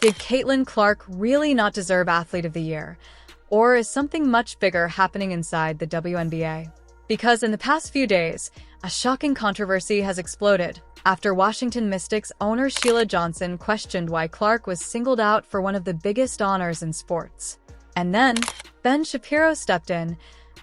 Did Caitlin Clark really not deserve Athlete of the Year? Or is something much bigger happening inside the WNBA? Because in the past few days, a shocking controversy has exploded after Washington Mystics owner Sheila Johnson questioned why Clark was singled out for one of the biggest honors in sports. And then, Ben Shapiro stepped in,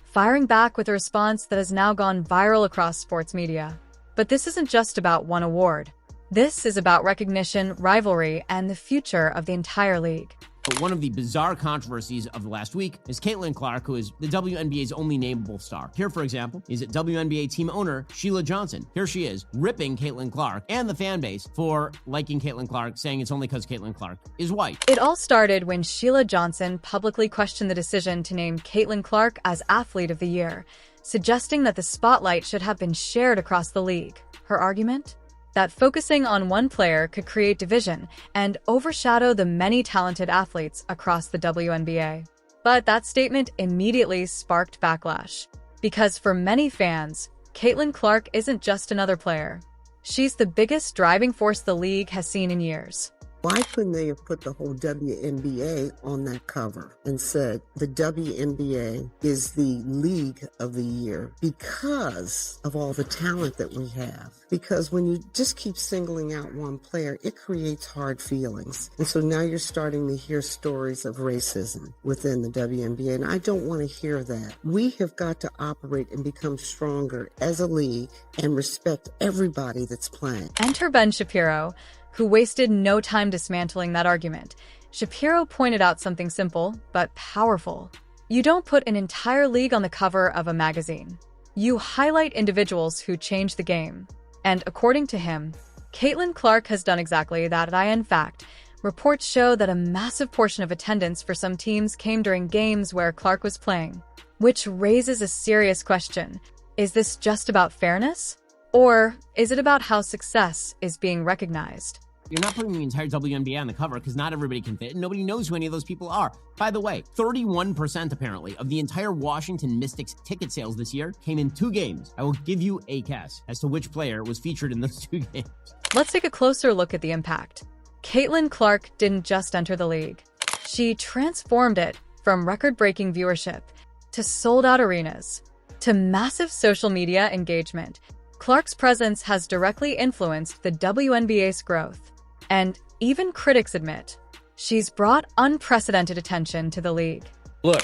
firing back with a response that has now gone viral across sports media. But this isn't just about one award. This is about recognition, rivalry, and the future of the entire league. But one of the bizarre controversies of the last week is Caitlin Clark, who is the WNBA's only nameable star. Here, for example, is WNBA team owner Sheila Johnson. Here she is, ripping Caitlin Clark and the fan base for liking Caitlin Clark, saying it's only because Caitlin Clark is white. It all started when Sheila Johnson publicly questioned the decision to name Caitlin Clark as Athlete of the Year, suggesting that the spotlight should have been shared across the league. Her argument? That focusing on one player could create division and overshadow the many talented athletes across the WNBA. But that statement immediately sparked backlash. Because for many fans, Caitlin Clark isn't just another player. She's the biggest driving force the league has seen in years. Why couldn't they have put the whole WNBA on that cover and said the WNBA is the league of the year because of all the talent that we have? Because when you just keep singling out one player, it creates hard feelings. And so now you're starting to hear stories of racism within the WNBA, and I don't want to hear that. We have got to operate and become stronger as a league and respect everybody that's playing. Enter Ben Shapiro, who wasted no time dismantling that argument. Shapiro pointed out something simple, but powerful. You don't put an entire league on the cover of a magazine. You highlight individuals who change the game. And according to him, Caitlin Clark has done exactly that. In fact, reports show that a massive portion of attendance for some teams came during games where Clark was playing. Which raises a serious question. Is this just about fairness? Or is it about how success is being recognized? You're not putting the entire WNBA on the cover because not everybody can fit and nobody knows who any of those people are. By the way, 31% apparently of the entire Washington Mystics ticket sales this year came in 2 games. I will give you a guess as to which player was featured in those 2 games. Let's take a closer look at the impact. Caitlin Clark didn't just enter the league. She transformed it from record-breaking viewership to sold-out arenas to massive social media engagement. Clark's presence has directly influenced the WNBA's growth. And even critics admit, she's brought unprecedented attention to the league. Look,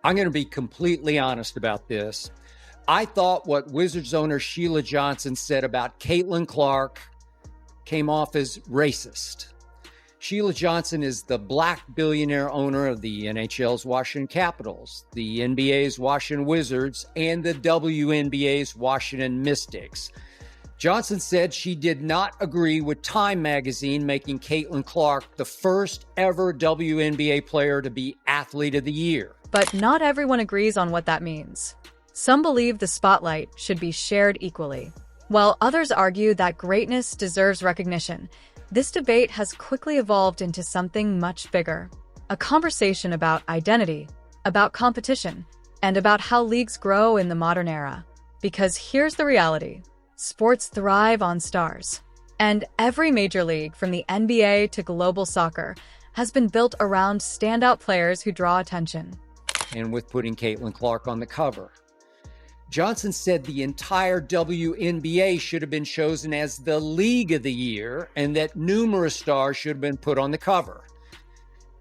I'm going to be completely honest about this. I thought what Wizards owner Sheila Johnson said about Caitlin Clark came off as racist. Sheila Johnson is the black billionaire owner of the NHL's Washington Capitals, the NBA's Washington Wizards, and the WNBA's Washington Mystics. Johnson said she did not agree with Time magazine making Caitlin Clark the first ever WNBA player to be Athlete of the Year. But not everyone agrees on what that means. Some believe the spotlight should be shared equally, while others argue that greatness deserves recognition. This debate has quickly evolved into something much bigger. A conversation about identity, about competition, and about how leagues grow in the modern era. Because here's the reality. Sports thrive on stars. And every major league, from the NBA to global soccer, has been built around standout players who draw attention. And with putting Caitlin Clark on the cover. Johnson said the entire WNBA should have been chosen as the League of the Year and that numerous stars should have been put on the cover.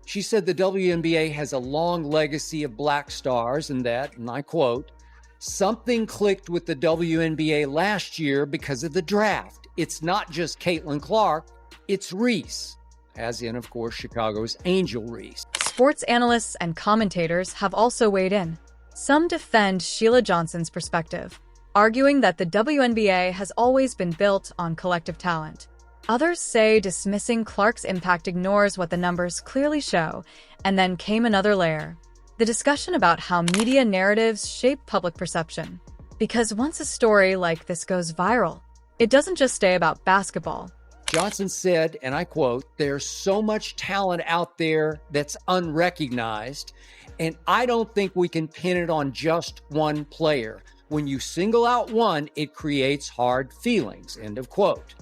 She said the WNBA has a long legacy of black stars and that, and I quote, "Something clicked with the WNBA last year because of the draft. It's not just Caitlin Clark, it's Reese," as in, of course, Chicago's Angel Reese. Sports analysts and commentators have also weighed in. Some defend Sheila Johnson's perspective, arguing that the WNBA has always been built on collective talent. Others say dismissing Clark's impact ignores what the numbers clearly show, and then came another layer. The discussion about how media narratives shape public perception. Because once a story like this goes viral, it doesn't just stay about basketball. Johnson said, and I quote, "There's so much talent out there that's unrecognized, and I don't think we can pin it on just one player. When you single out one, it creates hard feelings," end of quote.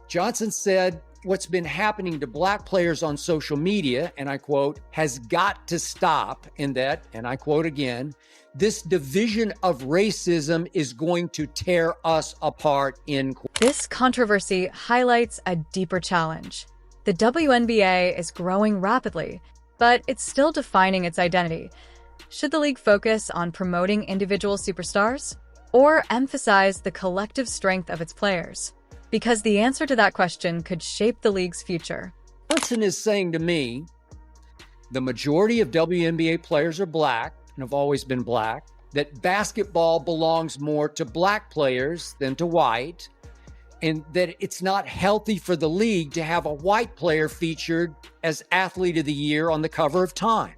Johnson said, what's been happening to black players on social media, and I quote, has got to stop, in that, and I quote again, this division of racism is going to tear us apart, end quote. This controversy highlights a deeper challenge. The WNBA is growing rapidly, but it's still defining its identity. Should the league focus on promoting individual superstars or emphasize the collective strength of its players? Because the answer to that question could shape the league's future. Johnson is saying to me, the majority of WNBA players are black and have always been black, that basketball belongs more to black players than to white, and that it's not healthy for the league to have a white player featured as Athlete of the Year on the cover of Time.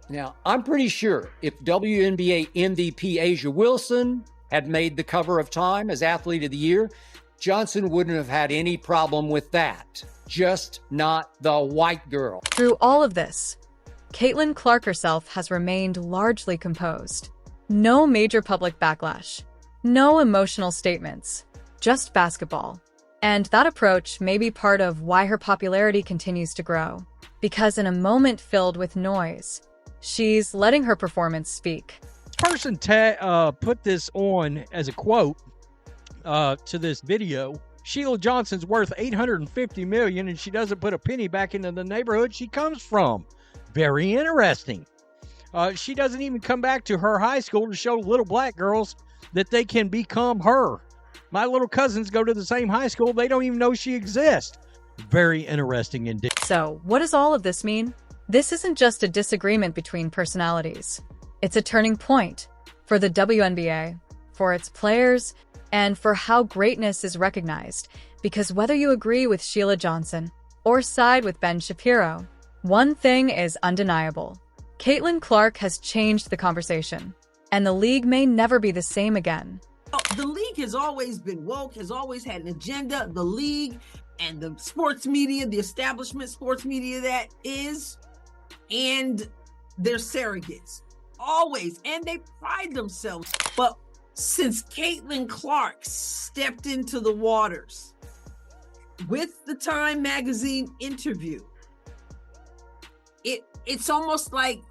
Now, I'm pretty sure if WNBA MVP A'ja Wilson had made the cover of Time as Athlete of the Year, Johnson wouldn't have had any problem with that. Just not the white girl. Through all of this, Caitlin Clark herself has remained largely composed. No major public backlash. No emotional statements. Just basketball. And that approach may be part of why her popularity continues to grow. Because in a moment filled with noise, she's letting her performance speak. This person put this on as a quote to this video. Sheila Johnson's worth $850 million, and she doesn't put a penny back into the neighborhood she comes from. Very interesting. She doesn't even come back to her high school to show little black girls that they can become her. My little cousins go to the same high school. They don't even know she exists. Very interesting indeed. So, what does all of this mean? This isn't just a disagreement between personalities. It's a turning point for the WNBA, for its players, and for how greatness is recognized. Because whether you agree with Sheila Johnson or side with Ben Shapiro, one thing is undeniable. Caitlin Clark has changed the conversation, and the league may never be the same again. The league has always been woke, has always had an agenda. The league and the sports media, the establishment sports media that is, and they're surrogates. Always. And they pride themselves. But since Caitlin Clark stepped into the waters with the Time magazine interview, it's almost like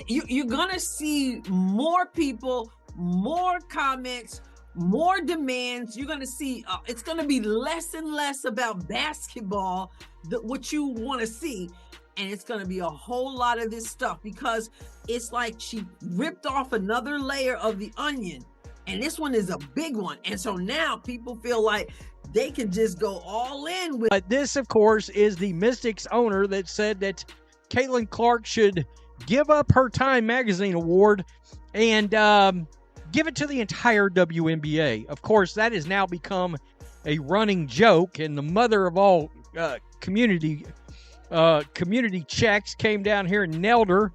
you're gonna see more people, more comments, more demands. You're gonna see it's gonna be less and less about basketball, what you want to see, and it's gonna be a whole lot of this stuff, because it's like she ripped off another layer of the onion, and this one is a big one. And so now people feel like they can just go all in with. But this, of course, is the Mystics owner that said that Caitlin Clark should give up her Time magazine award and give it to the entire WNBA. Of course, that has now become a running joke, and the mother of all community checks came down here and nailed her.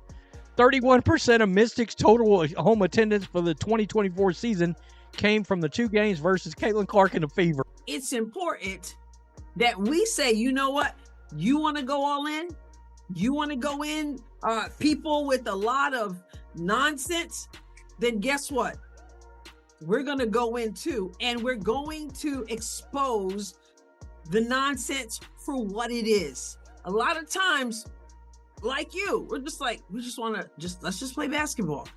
31% of Mystics' total home attendance for the 2024 season came from the two games versus Caitlin Clark and the Fever. It's important that we say, you know what? You want to go all in? You want to go in, people with a lot of nonsense? Then guess what? We're going to go in too, and we're going to expose the nonsense for what it is. A lot of times, like you, we're just like, we just want to let's just play basketball.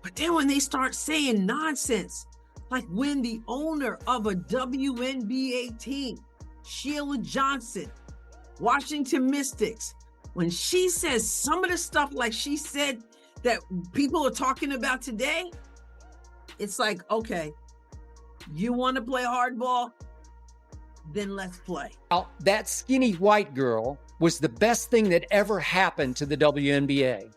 But then when they start saying nonsense, like when the owner of a WNBA team, Sheila Johnson, Washington Mystics, when she says some of the stuff like she said that people are talking about today, it's like, okay, you want to play hardball? Then let's play. Now, that skinny white girl was the best thing that ever happened to the WNBA.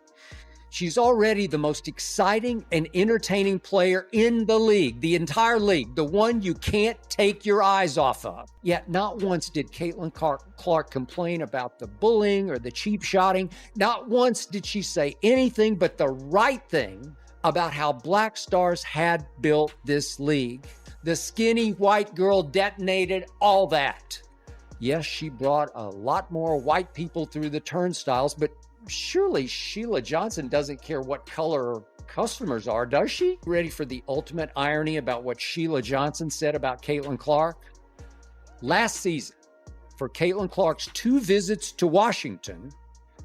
She's already the most exciting and entertaining player in the league, the entire league, the one you can't take your eyes off of. Yet not once did Caitlin Clark complain about the bullying or the cheap shotting. Not once did she say anything but the right thing about how black stars had built this league. The skinny white girl detonated all that. Yes, she brought a lot more white people through the turnstiles, but surely Sheila Johnson doesn't care what color her customers are, does she? Ready for the ultimate irony about what Sheila Johnson said about Caitlin Clark? Last season, for Caitlin Clark's 2 visits to Washington,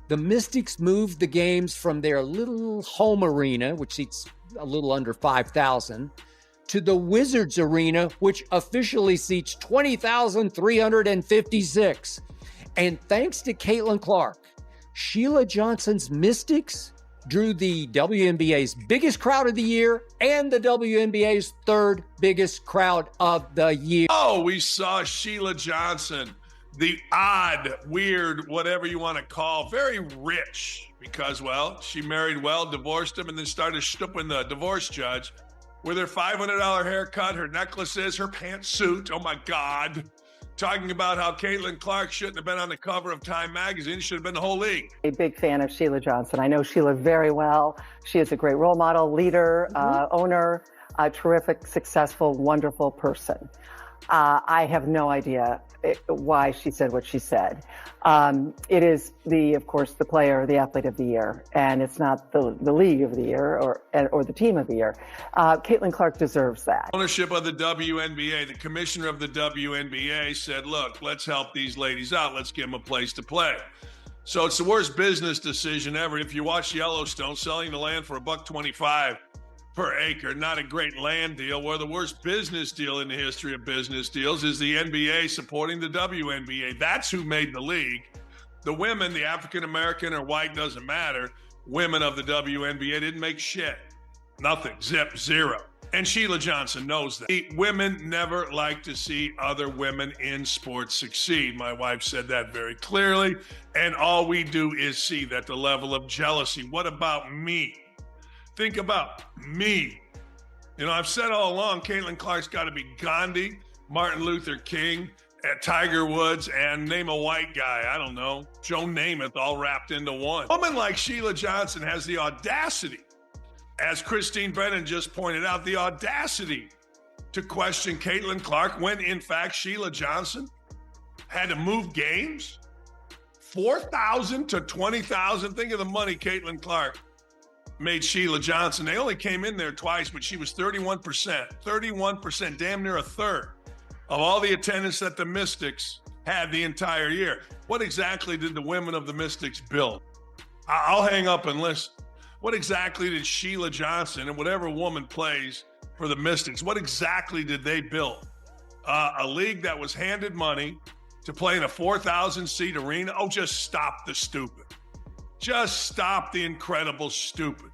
the Mystics moved the games from their little home arena, which seats a little under 5,000, to the Wizards arena, which officially seats 20,356. And thanks to Caitlin Clark, Sheila Johnson's Mystics drew the WNBA's biggest crowd of the year and the WNBA's 3rd biggest crowd of the year. Oh, we saw Sheila Johnson, the odd, weird, whatever you want to call, very rich because, well, she married well, divorced him, and then started stooping the divorce judge with her $500 haircut, her necklaces, her pantsuit. Oh, my God. Talking about how Caitlin Clark shouldn't have been on the cover of Time magazine. It should have been the whole league. A big fan of Sheila Johnson. I know Sheila very well. She is a great role model, leader, owner, a terrific, successful, wonderful person. I have no idea why she said what she said. It is of course, the player, the athlete of the year, and it's not the league of the year or the team of the year. Caitlin Clark deserves that. Ownership of the WNBA, the commissioner of the WNBA said, look, let's help these ladies out. Let's give them a place to play. So it's the worst business decision ever. If you watch Yellowstone, selling the land for $1.25 per acre, not a great land deal. Where the worst business deal in the history of business deals is the NBA supporting the WNBA. That's who made the league. The women, the African-American or white, doesn't matter. Women of the WNBA didn't make shit. Nothing. Zip. Zero. And Sheila Johnson knows that. Women never like to see other women in sports succeed. My wife said that very clearly. And all we do is see that the level of jealousy. What about me? Think about me. You know, I've said all along, Caitlin Clark's got to be Gandhi, Martin Luther King, Tiger Woods, and name a white guy. I don't know, Joe Namath, all wrapped into one. A woman like Sheila Johnson has the audacity, as Christine Brennan just pointed out, the audacity to question Caitlin Clark when, in fact, Sheila Johnson had to move games. 4,000 to 20,000. Think of the money Caitlin Clark made Sheila Johnson. They only came in there twice, but she was 31%, damn near a third of all the attendance that the Mystics had the entire year. What exactly did the women of the Mystics build? I'll hang up and listen. What exactly did Sheila Johnson and whatever woman plays for the Mystics, what exactly did they build? A league that was handed money to play in a 4,000-seat arena? Oh, just stop the stupid. Just stop the incredible stupid.